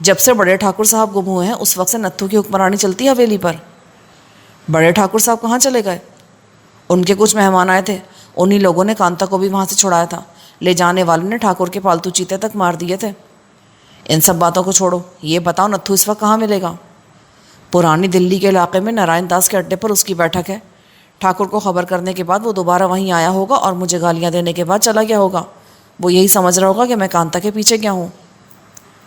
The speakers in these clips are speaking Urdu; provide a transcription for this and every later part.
جب سے بڑے ٹھاکر صاحب گم ہوئے ہیں اس وقت سے نتھو کی حکمرانی چلتی ہے حویلی پر۔ بڑے ٹھاکر صاحب کہاں چلے گئے؟ ان کے کچھ مہمان آئے تھے، انہی لوگوں نے کانتا کو بھی وہاں سے چھڑایا تھا، لے جانے والے نے ٹھاکر کے پالتو چیتے تک مار دیے تھے۔ ان سب باتوں کو چھوڑو، یہ بتاؤ نتھو اس وقت کہاں ملے گا؟ پرانی دلی کے علاقے میں نارائن داس کے اڈے پر اس کی بیٹھک ہے۔ ٹھاکر کو خبر کرنے کے بعد وہ دوبارہ وہیں آیا ہوگا اور مجھے گالیاں دینے کے بعد چلا گیا ہوگا۔ وہ یہی سمجھ رہا ہوگا کہ میں کانتا کے پیچھے گیا ہوں۔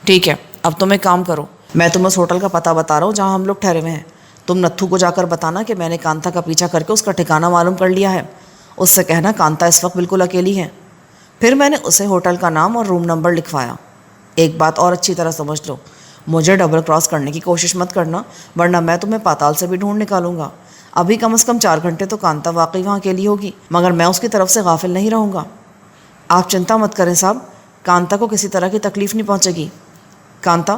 ٹھیک ہے، اب تم ایک کام کرو، میں تمہیں اس ہوٹل کا پتہ بتا رہا ہوں جہاں ہم لوگ ٹھہرے ہوئے ہیں۔ تم نتھو کو جا کر بتانا کہ میں نے کانتا کا پیچھا کر کے اس کا ٹھکانہ معلوم کر لیا ہے۔ اس سے کہنا کانتا اس وقت بالکل اکیلی ہے۔ پھر میں نے اسے ہوٹل کا نام اور روم نمبر لکھوایا۔ ایک بات اور اچھی طرح سمجھ لو، مجھے ڈبل کراس کرنے کی کوشش مت کرنا، ورنہ میں تمہیں پاتال سے بھی ڈھونڈ نکالوں گا۔ ابھی کم از کم 4 گھنٹے تو کانتا واقعی وہاں اکیلی ہوگی، مگر میں اس کی طرف سے غافل نہیں رہوں گا۔ آپ چنتا مت کریں صاحب، کانتا کو کسی طرح کی تکلیف نہیں پہنچے گی۔ کانتا،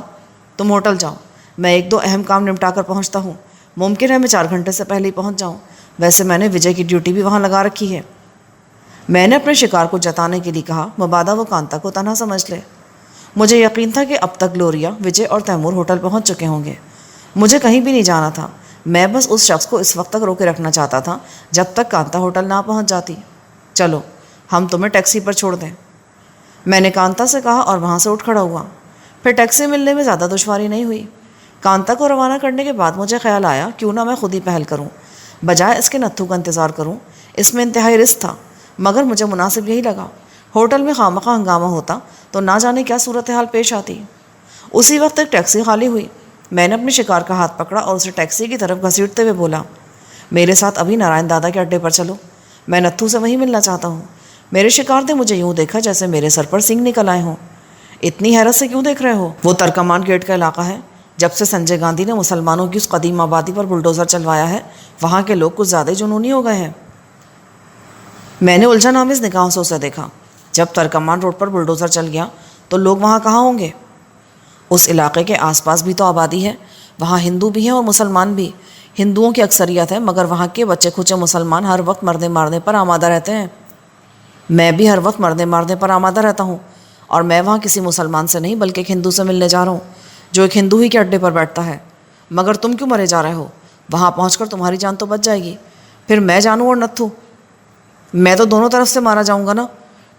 تم ہوٹل جاؤ، میں 1-2 اہم کام نمٹا کر پہنچتا ہوں۔ ممکن ہے میں 4 گھنٹے سے پہلے ہی پہنچ جاؤں، ویسے میں نے وجے کی ڈیوٹی بھی وہاں لگا رکھی ہے۔ میں نے اپنے شکار کو جتانے کے لیے کہا، مبادا وہ کانتا کو تنہا سمجھ لے۔ مجھے یقین تھا کہ اب تک گلوریا، وجے اور تیمور ہوٹل پہنچ چکے ہوں گے۔ مجھے کہیں بھی نہیں جانا تھا، میں بس اس شخص کو اس وقت تک روکے رکھنا چاہتا تھا جب تک کانتا ہوٹل نہ پہنچ جاتی۔ چلو ہم تمہیں ٹیکسی پر چھوڑ دیں، میں نے کانتا سے کہا اور وہاں سے اٹھ کھڑا ہوا۔ پھر ٹیکسی ملنے میں زیادہ دشواری نہیں ہوئی۔ کانتا کو روانہ کرنے کے بعد مجھے خیال آیا کیوں نہ میں خود ہی پہل کروں، بجائے اس کے نتھو کا انتظار کروں۔ اس میں انتہائی رسک تھا، مگر مجھے مناسب یہی لگا۔ ہوٹل میں خواہ ہنگامہ ہوتا تو نہ جانے کیا صورتحال پیش آتی۔ اسی وقت ایک ٹیکسی خالی ہوئی۔ میں نے اپنے شکار کا ہاتھ پکڑا اور اسے ٹیکسی کی طرف گھسیٹتے ہوئے بولا، میرے ساتھ ابھی نارائن دادا کے اڈے پر چلو، میں نتھو سے وہیں ملنا چاہتا ہوں۔ میرے شکار نے مجھے یوں دیکھا جیسے میرے سر پر سینگ نکل آئے ہوں۔ اتنی حیرت سے کیوں دیکھ رہے ہو؟ وہ ترکمان گیٹ کا علاقہ ہے۔ جب سے سنجے گاندھی نے مسلمانوں کی اس قدیم آبادی پر بلڈوزر چلوایا ہے، وہاں کے لوگ کچھ زیادہ جنونی ہو گئے ہیں۔ میں نے الجھن آمیز نگاہوں سے اسے دیکھا۔ جب ترکمان روڈ پر بلڈوزر چل گیا تو لوگ وہاں کہاں ہوں گے؟ اس علاقے کے آس پاس بھی تو آبادی ہے، وہاں ہندو بھی ہیں اور مسلمان بھی۔ ہندوؤں کی اکثریت ہے، مگر وہاں کے بچے کھچے مسلمان ہر وقت مرنے مارنے پر آمادہ رہتے ہیں۔ میں بھی ہر وقت مرنے مارنے پر آمادہ رہتا ہوں، اور میں وہاں کسی مسلمان سے نہیں بلکہ ایک ہندو سے ملنے جا رہا ہوں جو ایک ہندو ہی کے اڈے پر بیٹھتا ہے۔ مگر تم کیوں مرے جا رہے ہو؟ وہاں پہنچ کر تمہاری جان تو بچ جائے گی۔ پھر میں جانوں اور نتھو؟ میں تو دونوں طرف سے مارا جاؤں گا نا۔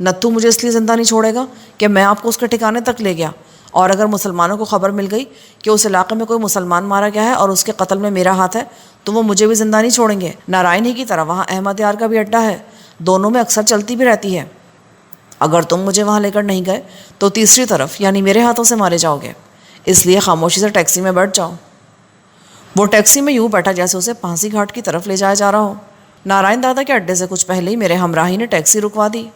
نتھو مجھے اس لیے زندہ نہیں چھوڑے گا کہ میں آپ کو اس کے ٹھکانے تک لے گیا، اور اگر مسلمانوں کو خبر مل گئی کہ اس علاقے میں کوئی مسلمان مارا گیا ہے اور اس کے قتل میں میرا ہاتھ ہے تو وہ مجھے بھی زندہ نہیں چھوڑیں گے۔ نارائن ہی کی طرح وہاں احمد یار کا بھی اڈا ہے، دونوں میں اکثر چلتی بھی رہتی ہے۔ اگر تم مجھے وہاں لے کر نہیں گئے تو تیسری طرف یعنی میرے ہاتھوں سے مارے جاؤ گے، اس لیے خاموشی سے ٹیکسی میں بیٹھ جاؤ۔ وہ ٹیکسی میں یوں بیٹھا جیسے اسے پھانسی گھاٹ کی طرف لے جایا جا رہا ہو۔ نارائن دادا کے اڈے سے کچھ پہلے ہی میرے ہمراہی نے ٹیکسی رکوا دی۔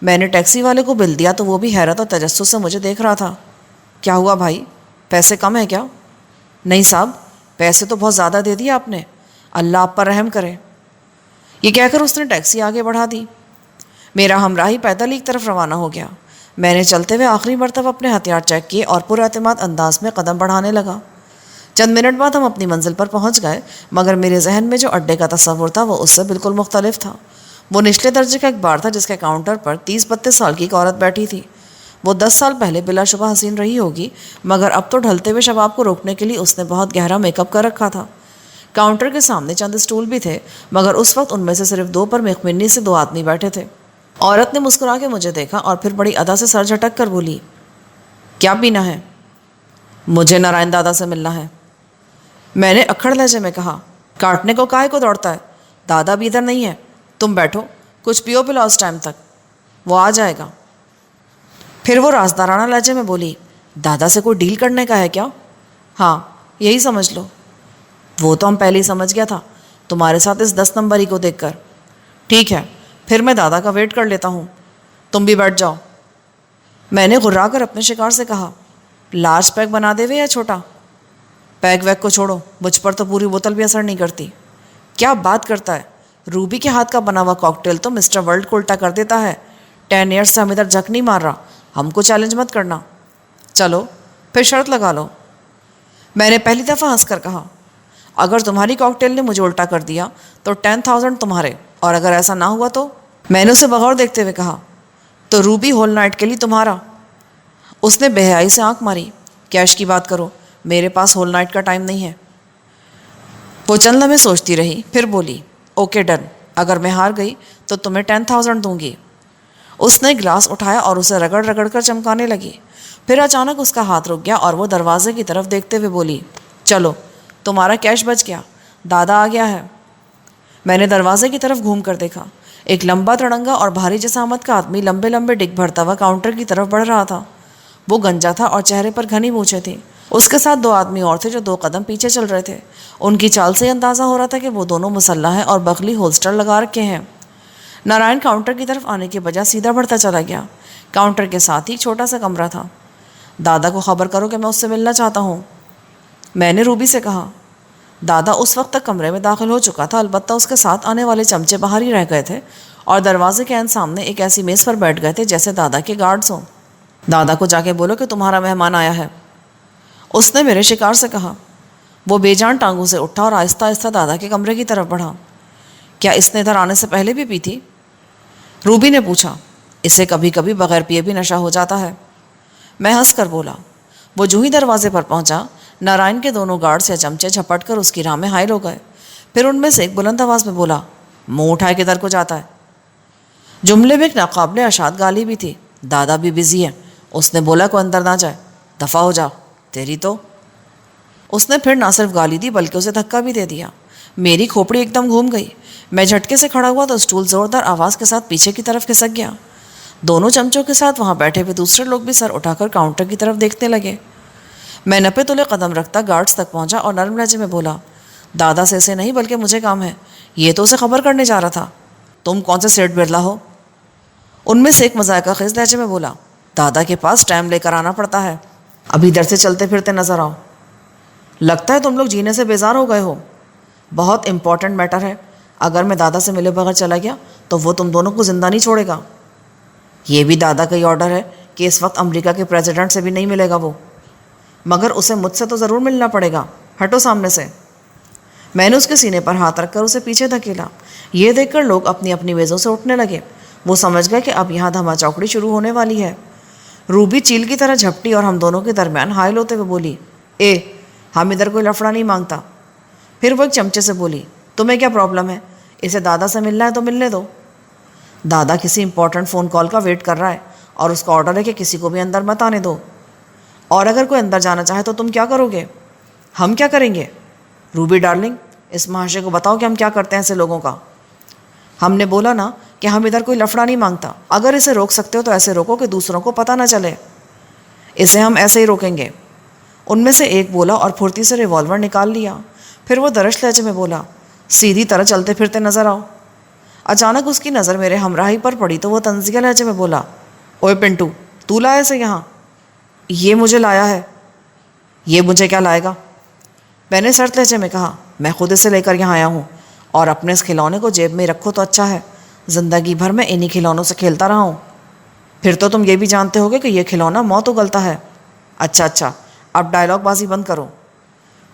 میں نے ٹیکسی والے کو بل دیا تو وہ بھی حیرت اور تجسس سے مجھے دیکھ رہا تھا۔ کیا ہوا بھائی، پیسے کم ہیں کیا؟ نہیں صاحب، پیسے تو بہت زیادہ دے دیے آپ نے، اللہ آپ پر رحم کرے۔ یہ کہہ کر اس نے ٹیکسی آگے بڑھا دی۔ میرا ہمراہی پیدل ایک طرف روانہ ہو گیا۔ میں نے چلتے ہوئے آخری مرتبہ اپنے ہتھیار چیک کیے اور پراعتماد انداز میں قدم بڑھانے لگا۔ چند منٹ بعد ہم اپنی منزل پر پہنچ گئے، مگر میرے ذہن میں جو اڈے کا تصور تھا وہ اس سے بالکل مختلف تھا۔ وہ نچلے درجے کا ایک بار تھا جس کے کاؤنٹر پر 30-32 سال کی ایک عورت بیٹھی تھی۔ وہ 10 سال پہلے بلا شبہ حسین رہی ہوگی، مگر اب تو ڈھلتے ہوئے شباب کو روکنے کے لیے اس نے بہت گہرا میک اپ کر رکھا تھا۔ کاؤنٹر کے سامنے چند اسٹول بھی تھے، مگر اس وقت ان میں سے صرف 2 پر مطمئنی سے 2 آدمی بیٹھے تھے۔ عورت نے مسکرا کے مجھے دیکھا اور پھر بڑی ادا سے سر جھٹک کر بولی، کیا پینا ہے؟ مجھے نارائن دادا سے ملنا ہے، میں نے اکھڑ لہجے میں کہا۔ کاٹنے کو کائے کو دوڑتا ہے، دادا بھی ادھر نہیں ہے، تم بیٹھو، کچھ پیو پلاؤ اس ٹائم تک، وہ آ جائے گا۔ پھر وہ رازدارانہ لہجے میں بولی، دادا سے کوئی ڈیل کرنے کا ہے کیا؟ ہاں، یہی سمجھ لو۔ وہ تو ہم پہلے ہی سمجھ گیا تھا تمہارے ساتھ اس 10 نمبری کو دیکھ کر۔ ٹھیک ہے، پھر میں دادا کا ویٹ کر لیتا ہوں، تم بھی بیٹھ جاؤ۔ میں نے غرا کر اپنے شکار سے کہا، لارج پیک بنا دے وے یا چھوٹا؟ پیک ویک کو چھوڑو، مجھ پر تو پوری بوتل بھی اثر نہیں کرتی۔ کیا بات کرتا ہے، روبی کے ہاتھ کا بنا ہوا کاکٹیل تو مسٹر ورلڈ کو الٹا کر دیتا ہے۔ 10 ایئرس سے ہم ادھر جھک نہیں مار رہا، ہم کو چیلنج مت کرنا۔ چلو پھر شرط لگا لو، میں نے پہلی دفعہ ہنس کر کہا۔ اگر تمہاری کاکٹیل نے مجھے الٹا کر دیا تو 10,000 تمہارے، اور اگر ایسا نہ ہوا تو؟ میں نے اسے بغور دیکھتے ہوئے کہا، تو روبی ہول نائٹ کے لیے تمہارا۔ اس نے بے حیائی سے آنکھ ماری۔ کیش کی بات کرو، میرے پاس ہول نائٹ کا ٹائم نہیں ہے۔ وہ چند لمحے سوچتی رہی، پھر بولی اوکے ڈن، اگر میں ہار گئی تو تمہیں 10,000 دوں گی۔ اس نے گلاس اٹھایا اور اسے رگڑ رگڑ کر چمکانے لگی۔ پھر اچانک اس کا ہاتھ رک گیا اور وہ دروازے کی طرف دیکھتے ہوئے بولی چلو تمہارا کیش بچ گیا، دادا آ گیا ہے۔ میں نے دروازے کی طرف گھوم کر دیکھا۔ ایک لمبا تڑنگا اور بھاری جسامت کا آدمی لمبے لمبے ڈگ بھرتا ہوا کاؤنٹر کی طرف بڑھ رہا تھا۔ وہ گنجا تھا اور چہرے پر گھنی مونچھیں تھیں۔ اس کے ساتھ 2 آدمی اور تھے جو 2 قدم پیچھے چل رہے تھے۔ ان کی چال سے اندازہ ہو رہا تھا کہ وہ دونوں مسلح ہیں اور بغلی ہولسٹر لگا رکھے ہیں۔ نارائن کاؤنٹر کی طرف آنے کے بجائے سیدھا بڑھتا چلا گیا۔ کاؤنٹر کے ساتھ ہی چھوٹا سا کمرہ تھا۔ دادا کو خبر کرو کہ میں اس سے ملنا چاہتا ہوں، میں نے روبی سے کہا۔ دادا اس وقت تک کمرے میں داخل ہو چکا تھا، البتہ اس کے ساتھ آنے والے چمچے باہر ہی رہ گئے تھے اور دروازے کے عین سامنے ایک ایسی میز پر بیٹھ گئے تھے جیسے دادا کے گارڈز ہوں۔ دادا کو جا کے بولو کہ تمہارا مہمان آیا ہے، اس نے میرے شکار سے کہا۔ وہ بے جان ٹانگوں سے اٹھا اور آہستہ آہستہ دادا کے کمرے کی طرف بڑھا۔ کیا اس نے ادھر آنے سے پہلے بھی پی تھی؟ روبی نے پوچھا۔ اسے کبھی کبھی بغیر پیے بھی نشہ ہو جاتا ہے، میں ہنس کر بولا۔ وہ جو ہی دروازے پر پہنچا، نارائن کے دونوں گارڈز یا چمچے جھپٹ کر اس کی راہ میں حائل ہو گئے۔ پھر ان میں سے ایک بلند آواز میں بولا منہ اٹھائے کدھر کو جاتا ہے؟ جملے میں ایک ناقابل اشاد گالی بھی تھی۔ دادا بھی بزی ہے، اس نے بولا کوئی اندر نہ جائے، دفع ہو جا تیری تو۔ اس نے پھر نہ صرف گالی دی بلکہ اسے دھکا بھی دے دیا۔ میری کھوپڑی ایک دم گھوم گئی۔ میں جھٹکے سے کھڑا ہوا تو اسٹول زوردار آواز کے ساتھ پیچھے کی طرف کھسک گیا۔ دونوں چمچوں کے ساتھ وہاں بیٹھے ہوئے دوسرے لوگ بھی سر اٹھا کر کاؤنٹر کی طرف دیکھنے لگے۔ میں نپے تلے قدم رکھتا گارڈز تک پہنچا اور نرم لہجے میں بولا دادا سے ایسے نہیں، بلکہ مجھے کام ہے، یہ تو اسے خبر کرنے جا رہا تھا۔ تم کون سے سیٹ برلا ہو؟ ان میں سے ایک مذائقہ خیز لہجے میں بولا دادا کے پاس ٹائم لے کر آنا پڑتا ہے، ابھی ادھر سے چلتے پھرتے نظر آؤ۔ لگتا ہے تم لوگ جینے سے بیزار ہو گئے ہو، بہت امپورٹنٹ میٹر ہے، اگر میں دادا سے ملے بغیر چلا گیا تو وہ تم دونوں کو زندہ نہیں چھوڑے گا۔ یہ بھی دادا کا ہی آرڈر ہے کہ اس وقت امریکہ کے پریزیڈنٹ سے بھی نہیں ملے گا وہ، مگر اسے مجھ سے تو ضرور ملنا پڑے گا، ہٹو سامنے سے۔ میں نے اس کے سینے پر ہاتھ رکھ کر اسے پیچھے دھکیلا۔ یہ دیکھ کر لوگ اپنی اپنی میزوں سے اٹھنے لگے۔ وہ سمجھ گئے کہ اب یہاں دھما چوکڑی شروع ہونے والی ہے۔ روبی چیل کی طرح جھپٹی اور ہم دونوں کے درمیان حائل ہوتے ہوئے بولی ہم ادھر کوئی لفڑا نہیں مانگتا۔ پھر وہ ایک چمچے سے بولی تمہیں کیا پرابلم ہے، اسے دادا سے ملنا ہے تو ملنے دو۔ دادا کسی امپورٹنٹ فون کال کا ویٹ کر رہا ہے اور اس کا آرڈر ہے کہ کسی کو بھی اندر مت آنے دو، اور اگر کوئی اندر جانا چاہے تو تم کیا کرو گے؟ ہم کیا کریں گے؟ روبی ڈارلنگ، اس مہاشے کو بتاؤ کہ ہم کیا کرتے ہیں ایسے لوگوں کا۔ ہم نے بولا نا کہ ہم ادھر کوئی لفڑا نہیں مانگتا، اگر اسے روک سکتے ہو تو ایسے روکو کہ دوسروں کو پتہ نہ چلے، اسے ہم ایسے ہی روکیں گے۔ ان میں سے ایک بولا اور پھرتی سے ریوالور نکال لیا۔ پھر وہ درش لہجے میں بولا سیدھی طرح چلتے پھرتے نظر آؤ۔ اچانک اس کی نظر میرے ہمراہی پر پڑی تو وہ طنزیہ لہجے میں بولا اوئے پنٹو، تو لایا اسے یہاں؟ یہ مجھے لایا ہے۔ یہ مجھے کیا لائے گا؟ میں نے سرد لہجے میں کہا میں خود اسے لے کر یہاں آیا ہوں، اور اپنے اس کھلونے کو جیب میں رکھو تو اچھا ہے، زندگی بھر میں انہی کھلونوں سے کھیلتا رہا ہوں۔ پھر تو تم یہ بھی جانتے ہوگے کہ یہ کھلونا موت اگلتا ہے۔ اچھا اب ڈائلاگ بازی بند کرو،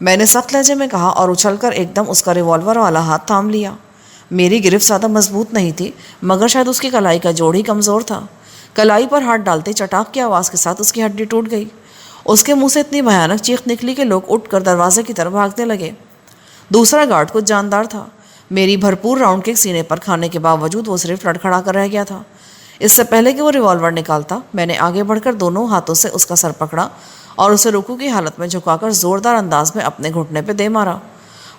میں نے سخت لہجے میں کہا اور اچھل کر ایک دم اس کا ریوالور والا ہاتھ تھام لیا۔ میری گرفت زیادہ مضبوط نہیں تھی، مگر شاید اس کی کلائی کا جوڑ ہی کمزور تھا۔ کلائی پر ہاتھ ڈالتے چٹاک کی آواز کے ساتھ اس کی ہڈی ٹوٹ گئی۔ اس کے منہ سے اتنی بھیانک چیخ نکلی کہ لوگ اٹھ کر دروازے کی طرف بھاگنے لگے۔ دوسرا گارڈ کچھ جاندار تھا۔ میری بھرپور راؤنڈ کک سینے پر کھانے کے باوجود وہ صرف لڑکھڑا کر رہ گیا تھا۔ اس سے پہلے کہ وہ ریوالور نکالتا، میں نے آگے بڑھ کر دونوں ہاتھوں سے اس کا سر پکڑا اور اسے رکوع کی حالت میں جھکا کر زوردار انداز میں اپنے گھٹنے پہ دے مارا۔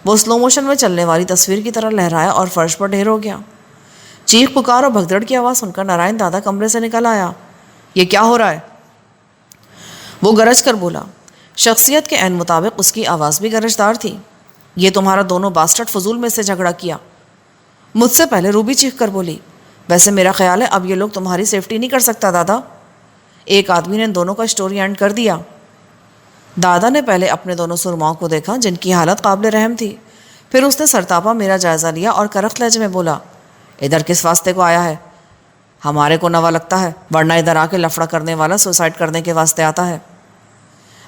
وہ سلو موشن میں چلنے والی تصویر کی طرح لہرایا اور فرش پر ڈھیر ہو گیا۔ چیخ پکار اور بھگدڑ کی آواز سن کر نارائن دادا کمرے سے نکل آیا۔ یہ کیا ہو رہا ہے؟ وہ گرج کر بولا۔ شخصیت کے عین مطابق اس کی آواز بھی گرجدار تھی۔ یہ تمہارا دونوں باسٹرڈ فضول میں سے جھگڑا کیا۔ مجھ سے پہلے روبی چیخ کر بولی ویسے میرا خیال ہے اب یہ لوگ تمہاری سیفٹی نہیں کر سکتا دادا۔ ایک آدمی نے ان دونوں کا اسٹوری اینڈ کر دیا۔ دادا نے پہلے اپنے دونوں سرماؤں کو دیکھا جن کی حالت قابل رحم تھی، پھر اس نے سرتاپا میرا جائزہ لیا اور کرخت لہجے میں بولا ادھر کس واسطے کو آیا ہے؟ ہمارے کو نوا لگتا ہے، ورنہ ادھر آ کے لفڑا کرنے والا سوسائڈ کرنے کے واسطے آتا ہے۔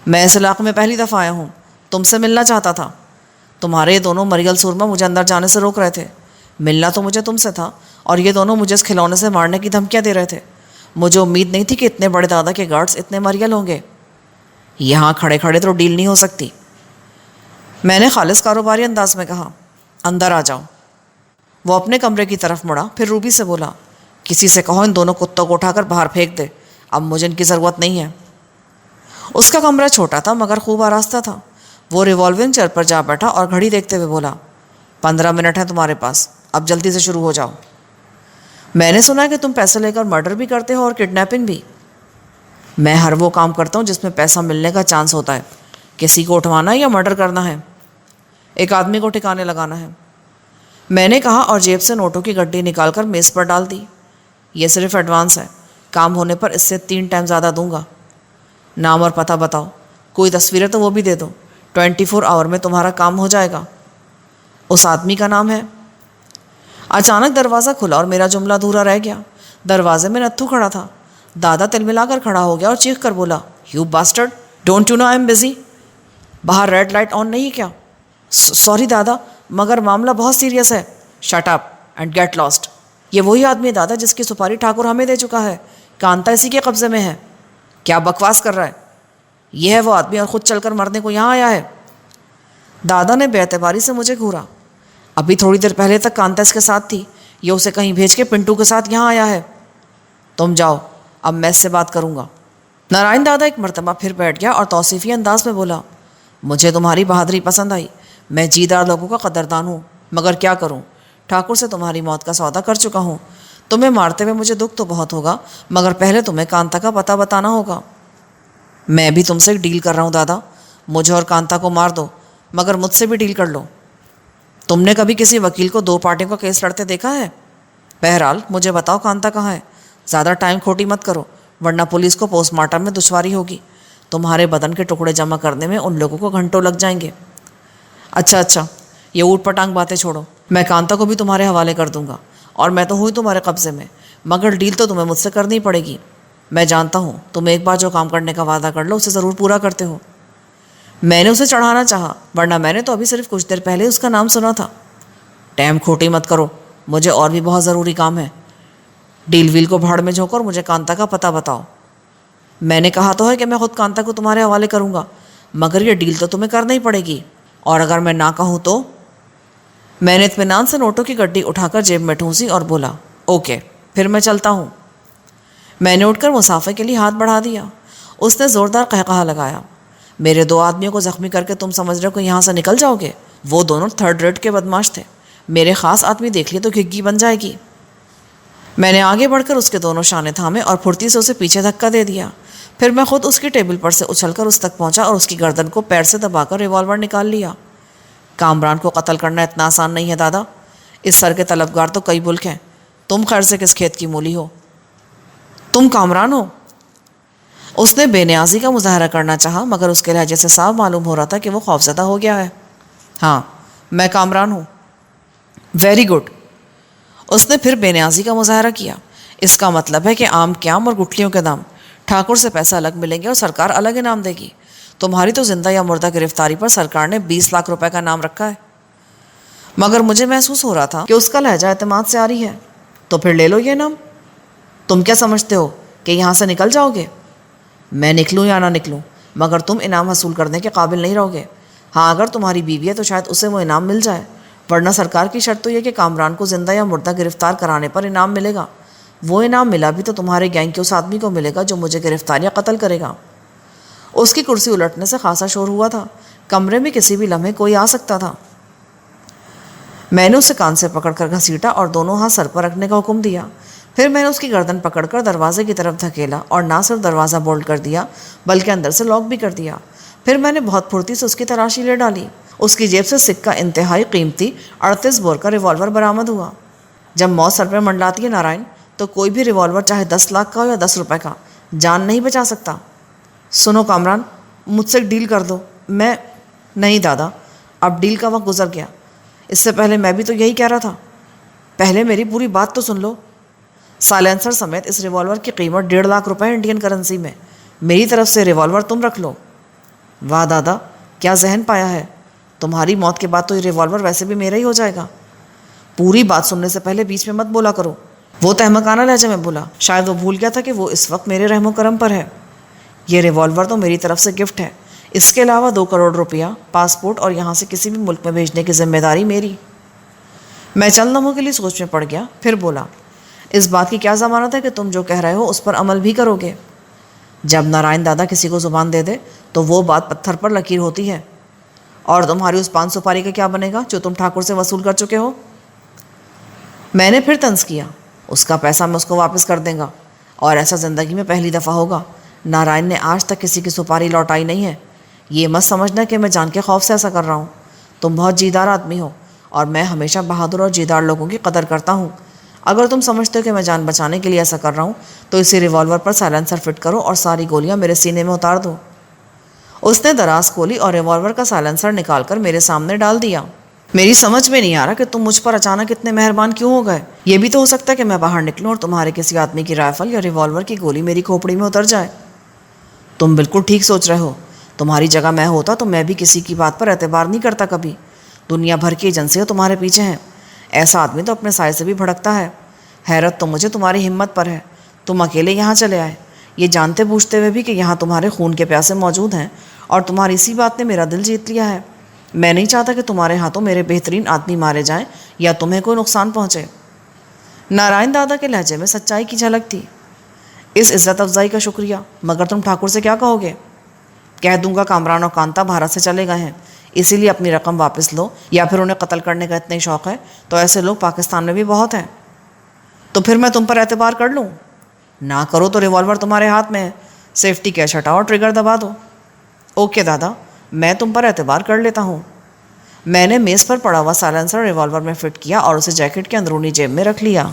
میں اس علاقے میں پہلی دفعہ آیا ہوں، تم سے ملنا چاہتا تھا۔ تمہارے یہ دونوں مریل سورما مجھے اندر جانے سے روک رہے تھے۔ ملنا تو مجھے تم سے تھا، اور یہ دونوں مجھے اس کھلونے سے مارنے کی دھمکیاں دے رہے تھے۔ مجھے امید نہیں تھی کہ اتنے بڑے دادا کے گارڈز اتنے مریل ہوں گے۔ یہاں کھڑے کھڑے تو ڈیل نہیں ہو سکتی۔ میں نے خالص کاروباری انداز میں کہا، اندر آ جاؤ۔ وہ اپنے کمرے کی طرف مڑا، پھر روبی سے بولا، کسی سے کہو ان دونوں کتوں کو اٹھا کر باہر پھینک دے، اب مجھے ان کی ضرورت نہیں ہے۔ اس کا کمرہ چھوٹا تھا مگر خوب آراستہ تھا۔ وہ ریوالونگ چیئر پر جا بیٹھا اور گھڑی دیکھتے ہوئے بولا، 15 منٹ ہیں تمہارے پاس، اب جلدی سے شروع ہو جاؤ۔ میں نے سنا ہے کہ تم پیسے لے کر مرڈر بھی کرتے ہو اور کڈنیپنگ بھی۔ میں ہر وہ کام کرتا ہوں جس میں پیسہ ملنے کا چانس ہوتا ہے۔ کسی کو اٹھوانا ہے یا مرڈر کرنا ہے؟ ایک آدمی کو ٹھکانے لگانا ہے، میں نے کہا اور جیب سے نوٹوں کی گڈی نکال کر میز پر ڈال دی۔ یہ صرف ایڈوانس ہے، کام ہونے پر اس سے 3 ٹائم زیادہ دوں گا۔ نام اور پتہ بتاؤ، کوئی تصویریں تو وہ بھی دے دو، 24 آور میں تمہارا کام ہو جائے گا۔ اس آدمی کا نام ہے۔ اچانک دروازہ کھلا اور میرا جملہ ادھورا رہ گیا۔ دروازے میں نتھو کھڑا تھا۔ دادا تلملا کر کھڑا ہو گیا اور چیخ کر بولا، you bastard, don't you know I am busy? باہر ریڈ لائٹ آن نہیں کیا؟ سوری دادا، مگر معاملہ بہت سیریس ہے۔ Shut up and get lost. یہ وہی آدمی ہے دادا جس کی سپاری ٹھاکر ہمیں دے چکا ہے، کانتا اسی کے قبضے میں ہے۔ کیا بکواس کر رہا ہے؟ یہ ہے وہ آدمی اور خود چل کر مرنے کو یہاں آیا ہے۔ دادا نے بے اعتباری سے مجھے گھورا۔ ابھی تھوڑی دیر پہلے تک کانتا اس کے ساتھ تھی، یہ اسے کہیں بھیج کے پنٹو کے ساتھ یہاں آیا ہے۔ تم جاؤ، اب میں اس سے بات کروں گا۔ نارائن دادا ایک مرتبہ پھر بیٹھ گیا اور توصیفی انداز میں بولا، مجھے تمہاری بہادری پسند آئی، میں جیدار لوگوں کا قدردان ہوں، مگر کیا کروں، ٹھاکر سے تمہاری موت کا سودا کر چکا ہوں۔ تمہیں مارتے ہوئے مجھے دکھ تو بہت ہوگا، مگر پہلے تمہیں کانتا کا پتہ بتانا ہوگا۔ میں بھی تم سے ایک ڈیل کر رہا ہوں دادا، مجھے اور کانتا کو مار دو، مگر مجھ سے بھی ڈیل کر لو۔ تم نے کبھی کسی وکیل کو 2 پارٹیوں کا کیس لڑتے دیکھا ہے؟ بہرحال مجھے بتاؤ کانتا کہاں ہے؟ زیادہ ٹائم کھوٹی مت کرو، ورنہ پولیس کو پوسٹ مارٹم میں دشواری ہوگی۔ تمہارے بدن کے ٹکڑے جمع کرنے میں ان لوگوں کو گھنٹوں لگ جائیں گے۔ اچھا، یہ اوٹ پٹانگ باتیں چھوڑو، میں کانتا کو بھی تمہارے حوالے کر دوں گا، اور میں تو ہوئی تمہارے قبضے میں، مگر ڈیل تو تمہیں مجھ سے کرنی پڑے گی۔ میں جانتا ہوں تم ایک بار جو کام کرنے کا وعدہ کر لو اسے ضرور پورا کرتے ہو۔ میں نے اسے چڑھانا چاہا، ورنہ میں نے تو ابھی صرف کچھ دیر پہلے اس کا نام سنا تھا۔ ٹائم کھوٹی مت کرو، مجھے اور بھی بہت ضروری کام ہے۔ ڈیل ویل کو بھاڑ میں جھونکو اور مجھے کانتا کا پتہ بتاؤ۔ میں نے کہا تو ہے کہ میں خود کانتا کو تمہارے حوالے کروں گا، مگر یہ ڈیل تو تمہیں کرنا ہی پڑے گی، اور اگر میں نہ کہوں تو؟ میں نے اطمینان سے نوٹوں کی گڈی اٹھا کر جیب میں ٹھونسی اور بولا، اوکے، پھر میں چلتا ہوں۔ میں نے اٹھ کر مسافے کے لیے ہاتھ بڑھا دیا۔ اس نے زوردار قہقہا لگایا، میرے 2 آدمیوں کو زخمی کر کے تم سمجھ رہے ہو کہ یہاں سے نکل جاؤ گے؟ وہ دونوں 3rd ریٹ کے بدماش تھے، میرے خاص آدمی دیکھ لیے تو گھگی بن جائے گی۔ میں نے آگے بڑھ کر اس کے دونوں شانے تھامے اور پھرتی سے اسے پیچھے دھکا دے دیا۔ پھر میں خود اس کی ٹیبل پر سے اچھل کر اس تک پہنچا اور اس کی گردن کو پیر سے دبا کر ریوالور نکال لیا۔ کامران کو قتل کرنا اتنا آسان نہیں ہے دادا، اس سر کے طلبگار تو کئی ملک ہیں۔ تم خیر سے کس کھیت کی مولی ہو؟ تم کامران ہو؟ اس نے بے نیازی کا مظاہرہ کرنا چاہا، مگر اس کے لہجے سے صاف معلوم ہو رہا تھا کہ وہ خوفزدہ ہو گیا ہے۔ ہاں، میں کامران ہوں۔ Very good. اس نے پھر بے نیازی کا مظاہرہ کیا۔ اس کا مطلب ہے کہ آم کے آم اور گٹھلیوں کے دام، ٹھاکر سے پیسہ الگ ملیں گے اور سرکار الگ انعام دے گی۔ تمہاری تو زندہ یا مردہ گرفتاری پر سرکار نے 20 لاکھ روپے کا انعام رکھا ہے۔ مگر مجھے محسوس ہو رہا تھا کہ اس کا لہجہ اعتماد سے آ رہی ہے۔ تو پھر لے لو یہ انعام۔ تم کیا سمجھتے ہو کہ یہاں سے نکل جاؤ گے؟ میں نکلوں یا نہ نکلوں، مگر تم انعام حصول کرنے کے قابل نہیں رہو گے۔ ہاں، اگر تمہاری بیوی ہے تو شاید اسے وہ انعام مل جائے، ورنہ سرکار کی شرط تو یہ کہ کامران کو زندہ یا مردہ گرفتار کرانے پر انعام ملے گا۔ وہ انعام ملا بھی تو تمہارے گینگ کے اس آدمی کو ملے گا جو مجھے گرفتار یا قتل کرے گا۔ اس کی کرسی الٹنے سے خاصا شور ہوا تھا، کمرے میں کسی بھی لمحے کوئی آ سکتا تھا۔ میں نے اسے کان سے پکڑ کر گھسیٹا اور دونوں ہاتھ سر پر رکھنے کا حکم دیا۔ پھر میں نے اس کی گردن پکڑ کر دروازے کی طرف دھکیلا اور نہ صرف دروازہ بولٹ کر دیا بلکہ اندر سے لاک بھی کر دیا۔ پھر میں نے بہت پھرتی سے اس کی تلاشی لے ڈالی۔ اس کی جیب سے سکہ انتہائی قیمتی 38 بور کا ریوالور برآمد ہوا۔ جب موت سر پہ منڈلاتی ہے نارائن، تو کوئی بھی ریوالور چاہے 10 لاکھ کا ہو یا 10 روپے کا جان نہیں بچا سکتا۔ سنو کامران، مجھ سے ایک ڈیل کر دو۔ میں نہیں دادا، اب ڈیل کا وقت گزر گیا۔ اس سے پہلے میں بھی تو یہی کہہ رہا تھا۔ پہلے میری پوری بات تو سن لو۔ سائلنسر سمیت اس ریوالور کی قیمت 1.5 لاکھ روپے انڈین کرنسی میں۔ میری طرف سے ریوالور تم رکھ لو۔ واہ دادا، کیا ذہن پایا ہے! تمہاری موت کے بعد تو یہ ریوالور ویسے بھی میرا ہی ہو جائے گا۔ پوری بات سننے سے پہلے بیچ میں مت بولا کرو۔ وہ تہمکانہ لہجے میں بولا، شاید وہ بھول گیا تھا کہ وہ اس وقت میرے رحم و کرم پر ہے۔ یہ ریوالور تو میری طرف سے گفٹ ہے، اس کے علاوہ 2 کروڑ روپیہ، پاسپورٹ اور یہاں سے کسی بھی ملک میں بھیجنے کی ذمہ داری میری۔ میں چند لمحوں کے لیے سوچ میں پڑ گیا، پھر بولا، اس بات کی کیا ضمانت ہے کہ تم جو کہہ رہے ہو اس پر عمل بھی کرو گے؟ جب نارائن دادا کسی کو زبان دے دے تو وہ بات پتھر پر لکیر ہوتی ہے۔ اور تمہاری اس 5 سپاری کا کیا بنے گا جو تم ٹھاکر سے وصول کر چکے ہو؟ میں نے پھر طنز کیا، اس کا پیسہ میں اس کو واپس کر دیں گا، اور ایسا زندگی میں پہلی دفعہ ہوگا۔ نارائن نے آج تک کسی کی سپاری لوٹائی نہیں ہے۔ یہ مت سمجھنا کہ میں جان کے خوف سے ایسا کر رہا ہوں۔ تم بہت جیدار آدمی ہو، اور میں ہمیشہ بہادر اور جیدار لوگوں کی قدر کرتا ہوں۔ اگر تم سمجھتے ہو کہ میں جان بچانے کے لیے ایسا کر رہا ہوں تو اسی ریوالور پر سائلنسر فٹ کرو اور ساری گولیاں میرے سینے میں اتار دو۔ اس نے دراز کھولی اور ریوالور کا سائلنسر نکال کر میرے سامنے ڈال دیا۔ میری سمجھ میں نہیں آ رہا کہ تم مجھ پر اچانک اتنے مہربان کیوں ہو گئے؟ یہ بھی تو ہو سکتا ہے کہ میں باہر نکلوں اور تمہارے کسی آدمی کی رائفل یا ریوالور کی گولی میری کھوپڑی میں اتر جائے۔ تم بالکل ٹھیک سوچ رہے ہو۔ تمہاری جگہ میں ہوتا تو میں بھی کسی کی بات پر اعتبار نہیں کرتا کبھی۔ دنیا بھر کی ایجنسیاں تمہارے پیچھے ہیں۔ ایسا آدمی تو اپنے سائے سے بھی بھڑکتا ہے۔ حیرت تو مجھے تمہاری ہمت پر ہے۔ تم اکیلے یہاں چلے آئے، یہ جانتے بوجھتے ہوئے بھی کہ یہاں تمہارے خون کے پیاسے موجود ہیں، اور تمہاری اسی بات نے میرا دل جیت لیا ہے۔ میں نہیں چاہتا کہ تمہارے ہاتھوں میرے بہترین آدمی مارے جائیں یا تمہیں کوئی نقصان پہنچے۔ نارائن دادا کے لہجے میں سچائی کی جھلک تھی۔ اس عزت افزائی کا شکریہ، مگر تم ٹھاکر سے کیا کہو گے؟ کہہ دوں گا کامران اور کانتا بھارت سے چلے گئے ہیں، اسی لیے اپنی رقم واپس لو، یا پھر انہیں قتل کرنے کا اتنا ہی شوق ہے تو ایسے لوگ پاکستان میں بھی بہت ہیں۔ تو پھر میں تم پر اعتبار کر لوں؟ نہ کرو تو ریوالور تمہارے ہاتھ میں ہے، سیفٹی کیش ہٹاؤ اور ٹریگر دبا دو۔ اوکے دادا، میں تم پر اعتبار کر لیتا ہوں۔ میں نے میز پر پڑا ہوا سائلنسر ریوالور میں فٹ کیا اور اسے جیکٹ کے اندرونی جیب میں رکھ لیا۔